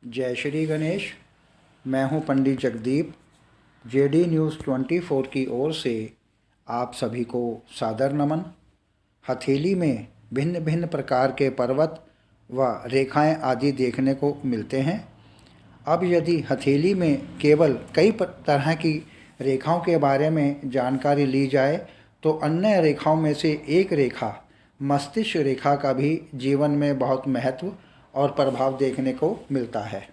जय श्री गणेश। मैं हूं पंडित जगदीप। जेडी न्यूज़ 24 की ओर से आप सभी को सादर नमन। हथेली में भिन्न भिन्न प्रकार के पर्वत व रेखाएं आदि देखने को मिलते हैं। अब यदि हथेली में केवल कई तरह की रेखाओं के बारे में जानकारी ली जाए तो अन्य रेखाओं में से एक रेखा मस्तिष्क रेखा का भी जीवन में बहुत महत्व और प्रभाव देखने को मिलता है।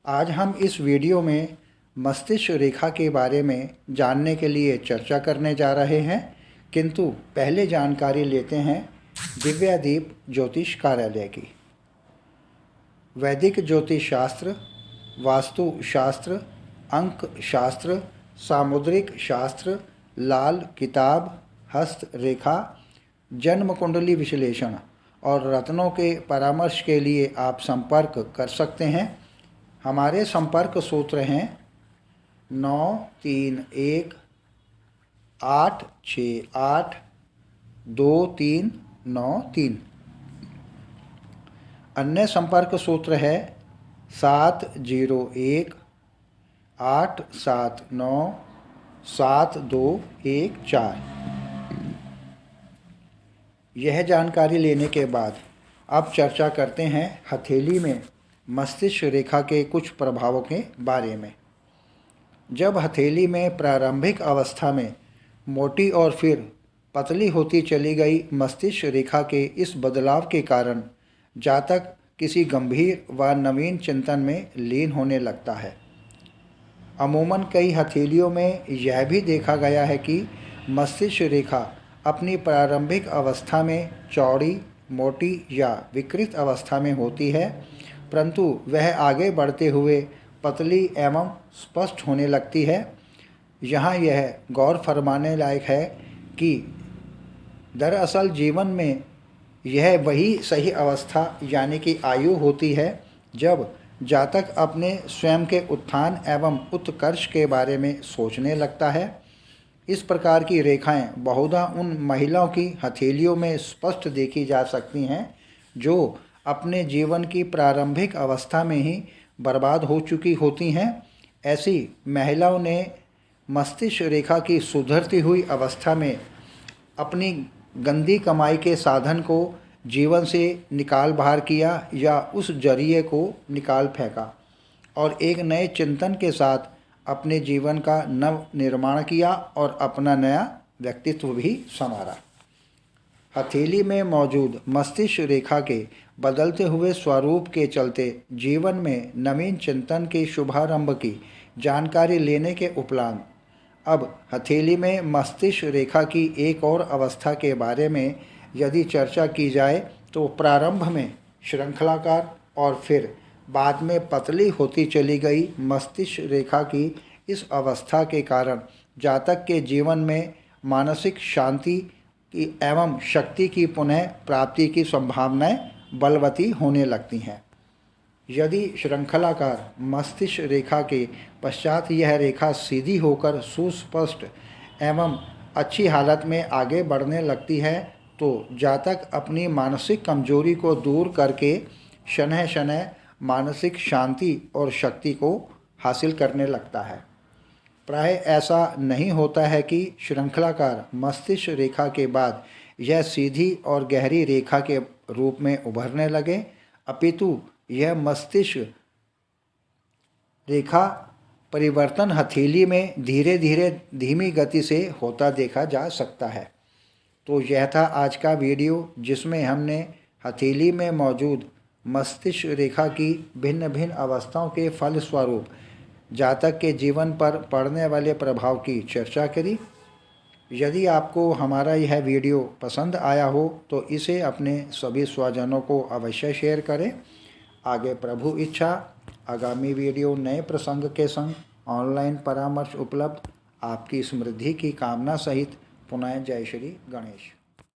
आज हम इस वीडियो में मस्तिष्क रेखा के बारे में जानने के लिए चर्चा करने जा रहे हैं, किंतु पहले जानकारी लेते हैं दिव्यादीप ज्योतिष कार्यालय की। वैदिक ज्योतिष शास्त्र, वास्तु शास्त्र, अंक शास्त्र, सामुद्रिक शास्त्र, लाल किताब, हस्त रेखा, जन्म कुंडली विश्लेषण और रत्नों के परामर्श के लिए आप संपर्क कर सकते हैं। हमारे संपर्क सूत्र हैं 9318682393। अन्य संपर्क सूत्र है 7018797214। यह जानकारी लेने के बाद अब चर्चा करते हैं हथेली में मस्तिष्क रेखा के कुछ प्रभावों के बारे में। जब हथेली में प्रारंभिक अवस्था में मोटी और फिर पतली होती चली गई मस्तिष्क रेखा के इस बदलाव के कारण जातक किसी गंभीर व नवीन चिंतन में लीन होने लगता है। अमूमन कई हथेलियों में यह भी देखा गया है कि मस्तिष्क रेखा अपनी प्रारंभिक अवस्था में चौड़ी, मोटी या विकृत अवस्था में होती है, परंतु वह आगे बढ़ते हुए पतली एवं स्पष्ट होने लगती है। यहाँ यह गौर फरमाने लायक है कि दरअसल जीवन में यह वही सही अवस्था यानी कि आयु होती है जब जातक अपने स्वयं के उत्थान एवं उत्कर्ष के बारे में सोचने लगता है। इस प्रकार की रेखाएं बहुधा उन महिलाओं की हथेलियों में स्पष्ट देखी जा सकती हैं जो अपने जीवन की प्रारंभिक अवस्था में ही बर्बाद हो चुकी होती हैं। ऐसी महिलाओं ने मस्तिष्क रेखा की सुधरती हुई अवस्था में अपनी गंदी कमाई के साधन को जीवन से निकाल बाहर किया या उस जरिए को निकाल फेंका और एक नए चिंतन के साथ अपने जीवन का नव निर्माण किया और अपना नया व्यक्तित्व भी संवारा। हथेली में मौजूद मस्तिष्क रेखा के बदलते हुए स्वरूप के चलते जीवन में नवीन चिंतन के शुभारंभ की जानकारी लेने के उपरांत अब हथेली में मस्तिष्क रेखा की एक और अवस्था के बारे में यदि चर्चा की जाए तो प्रारंभ में श्रृंखलाकार और फिर बाद में पतली होती चली गई मस्तिष्क रेखा की इस अवस्था के कारण जातक के जीवन में मानसिक शांति की एवं शक्ति की पुनः प्राप्ति की संभावनाएं बलवती होने लगती हैं। यदि श्रृंखलाकार मस्तिष्क रेखा के पश्चात यह रेखा सीधी होकर सुस्पष्ट एवं अच्छी हालत में आगे बढ़ने लगती है तो जातक अपनी मानसिक कमजोरी को दूर करके शनह शनह मानसिक शांति और शक्ति को हासिल करने लगता है। प्राय ऐसा नहीं होता है कि श्रृंखलाकार मस्तिष्क रेखा के बाद यह सीधी और गहरी रेखा के रूप में उभरने लगे, अपितु यह मस्तिष्क रेखा परिवर्तन हथेली में धीरे धीरे धीमी गति से होता देखा जा सकता है। तो यह था आज का वीडियो जिसमें हमने हथेली में मौजूद मस्तिष्क रेखा की भिन्न भिन्न अवस्थाओं के फलस्वरूप जातक के जीवन पर पड़ने वाले प्रभाव की चर्चा करी। यदि आपको हमारा यह वीडियो पसंद आया हो तो इसे अपने सभी स्वजनों को अवश्य शेयर करें। आगे प्रभु इच्छा आगामी वीडियो नए प्रसंग के संग ऑनलाइन परामर्श उपलब्ध। आपकी समृद्धि की कामना सहित पुनः जय श्री गणेश।